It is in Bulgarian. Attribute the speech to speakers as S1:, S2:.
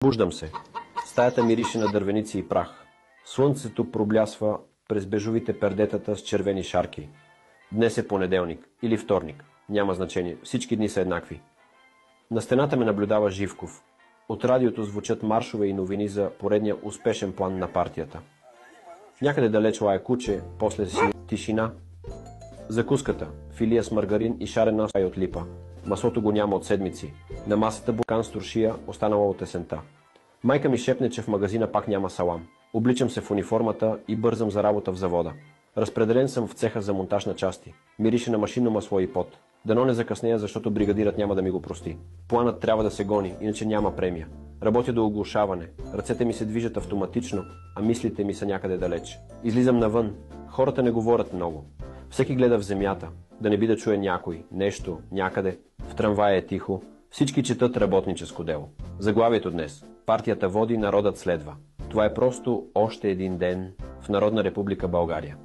S1: Буждам се. Стаята мирише на дървеници и прах. Слънцето проблясва през бежовите пердетата с червени шарки. Днес е понеделник или вторник. Няма значение. Всички дни са еднакви. На стената ме наблюдава Живков. От радиото звучат маршове и новини за поредния успешен план на партията. Някъде далеч лае куче, после си тишина. Закуската, филия с маргарин и шарена от липа. Маслото го няма от седмици. На масата буркан с туршия, останала от есента. Майка ми шепне, че в магазина пак няма салам. Обличам се в униформата и бързам за работа в завода. Разпределен съм в цеха за монтаж на части. Мирише на машинно масло и пот. Дано не закъснея, защото бригадирът няма да ми го прости. Планът трябва да се гони, иначе няма премия. Работя до оглушаване. Ръцете ми се движат автоматично, а мислите ми са някъде далеч. Излизам навън. Хората не говорят много. Всеки гледа в земята, да не би да чуе някой, нещо, някъде. В трамвая е тихо. Всички четат работническо дело. Заглавието днес. Партията води, народът следва. Това е просто още един ден в Народна република България.